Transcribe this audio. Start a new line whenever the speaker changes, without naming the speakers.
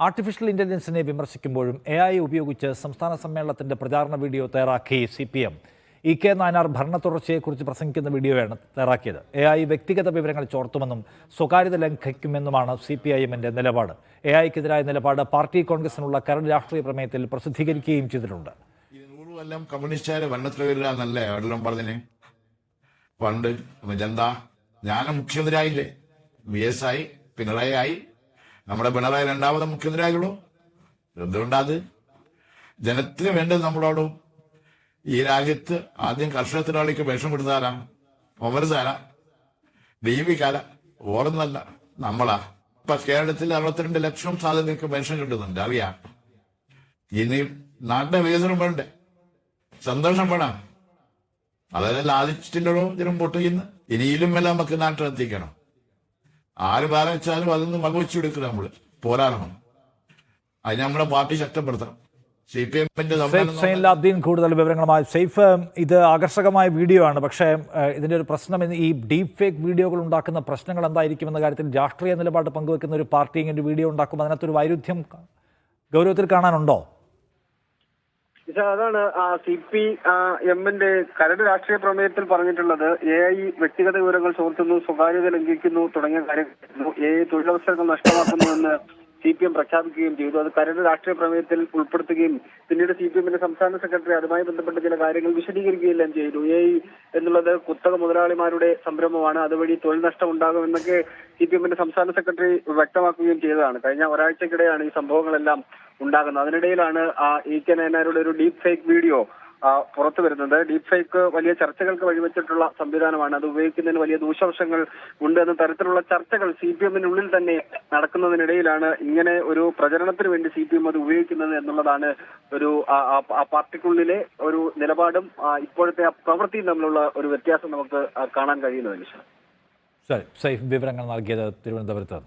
Artificial ഇന്റലിജൻസിനെ വിമർശിക്കുമ്പോഴും AI ഉപയോഗിച്ച് സംസ്ഥാന സമ്മേളനത്തിന്റെ പ്രചാരണ വീഡിയോ തയ്യാറാക്കി CPM. EK നായനാർ ഭരണ തുടർച്ചയെക്കുറിച്ച് പ്രസംഗിക്കുന്ന വീഡിയോയാണ് തയ്യാറാക്കിയത്. AI വ്യക്തിഗത വിവരങ്ങൾ ചോർത്തുമെന്നും സ്വകാര്യത ലംഘിക്കുമെന്നുമാണ് CPIMന്റെ നിലപാട്. AIക്കെതിരായ നിലപാട് പാർട്ടി കോൺഗ്രസിനുള്ള കരട് രാഷ്ട്രീയ പ്രമേയത്തിൽ പ്രസിദ്ധീകരിക്കുകയും ചെയ്തിട്ടുണ്ട്.
കൊല്ലം കമ്മ്യൂണിസ്റ്റുകാരെ ഭരണത്തിൽ വരില്ലെന്നല്ലേ എവിടെല്ലാം പറഞ്ഞേ? പണ്ട് എന്താ ഞാനും മുഖ്യമന്ത്രിയായില്ലേ? VS ആയി, പിണറായി ആയി. നമ്മുടെ പിണറായി രണ്ടാമത് മുഖ്യമന്ത്രിയായുള്ളൂ. എന്തുകൊണ്ടാത്? ജനത്തിന് വേണ്ടത് നമ്മളോടും ഈ രാജ്യത്ത് ആദ്യം കർഷക തൊഴിലാളിക്ക് വിഷം കൊടുത്താരാ? ഒമർസാരാ? ദീപികാല? ഓർന്നല്ല, നമ്മളാ. ഇപ്പൊ കേരളത്തിൽ 62 ലക്ഷം സാധനങ്ങൾക്ക് പെൻഷൻ കിട്ടുന്നുണ്ട്, അറിയാം. ഇനി നാട്ടിലെ വികസനം വേണ്ടേ? സന്തോഷം വേണം. അതായത് ലാഭിച്ചിട്ടുള്ളോ ഇതിനും പൊട്ടുകയെന്ന് ഇനിയിലും എല്ലാം നമുക്ക് നാട്ടിലെത്തിക്കണം. ആര് വെച്ചാലും അതൊന്നും വകവെച്ചു കൊടുക്കുക. നമ്മള് പോരാടണം. അതിന് നമ്മളെ പാർട്ടി ശക്തപ്പെടുത്തണം.
സൈഫുദ്ദീൻ കൂടുതൽ വിവരങ്ങളുമായി. സൈഫ്, ഇത് ആകർഷകമായ വീഡിയോ ആണ്. പക്ഷേ ഇതിന്റെ ഒരു പ്രശ്നം, ഈ ഡീപ് ഫേക്ക് വീഡിയോകൾ ഉണ്ടാക്കുന്ന പ്രശ്നങ്ങൾ എന്തായിരിക്കുമെന്ന കാര്യത്തിൽ രാഷ്ട്രീയ നിലപാട് പങ്കുവെക്കുന്ന ഒരു പാർട്ടി ഇങ്ങനെ വീഡിയോ ഉണ്ടാക്കുമ്പോൾ അതിനകത്തൊരു വൈരുദ്ധ്യം ഗൗരവത്തിൽ കാണാനുണ്ടോ?
അതാണ് CPMന്റെ കരട് രാഷ്ട്രീയ പ്രമേയത്തിൽ പറഞ്ഞിട്ടുള്ളത്. AI വ്യക്തിഗത വിവരങ്ങൾ ചോർത്തുന്നു, സ്വകാര്യത ലംഘിക്കുന്നു തുടങ്ങിയ കാര്യങ്ങൾ AI തൊഴിലവസരങ്ങൾ നഷ്ടമാക്കുന്നുവെന്ന് CPM പ്രഖ്യാപിക്കുകയും ചെയ്തു. അത് കരട് രാഷ്ട്രീയ പ്രമേയത്തിൽ ഉൾപ്പെടുത്തുകയും പിന്നീട് CPMന്റെ സംസ്ഥാന സെക്രട്ടറി അതുമായി ബന്ധപ്പെട്ട ചില കാര്യങ്ങൾ വിശദീകരിക്കുകയെല്ലാം ചെയ്തു. AI എന്നുള്ളത് കുത്തക മുതലാളിമാരുടെ സംരംഭമാണ്, അതുവഴി തൊഴിൽ നഷ്ടം ഉണ്ടാകുമെന്നൊക്കെ CPMന്റെ സംസ്ഥാന സെക്രട്ടറി വ്യക്തമാക്കുകയും ചെയ്തതാണ്. കഴിഞ്ഞ ഒരാഴ്ചക്കിടെയാണ് ഈ സംഭവങ്ങളെല്ലാം ഉണ്ടാകുന്നത്. അതിനിടയിലാണ് EK നായനാരുടെ ഒരു ഡീപ് ഫേക്ക് വീഡിയോ പുറത്തു വരുന്നത്. ഡീപ് ഫേക്ക് വലിയ ചർച്ചകൾക്ക് വഴിവെച്ചിട്ടുള്ള സംവിധാനമാണ്. അത് ഉപയോഗിക്കുന്നതിന് വലിയ ദൂഷ്യവശങ്ങൾ ഉണ്ട് എന്ന തരത്തിലുള്ള ചർച്ചകൾ CPMനുള്ളിൽ തന്നെ നടക്കുന്നതിനിടയിലാണ് ഇങ്ങനെ ഒരു പ്രചരണത്തിന് വേണ്ടി CPM അത് ഉപയോഗിക്കുന്നത് എന്നുള്ളതാണ് ഒരു പാർട്ടിക്കുള്ളിലെ ഒരു നിലപാടും ഇപ്പോഴത്തെ പ്രവൃത്തിയും തമ്മിലുള്ള ഒരു വ്യത്യാസം നമുക്ക് കാണാൻ കഴിയുന്നത്.
ശരി, സൈഫ് വിവരങ്ങൾ നൽകിയത് തിരുവനന്തപുരത്ത്.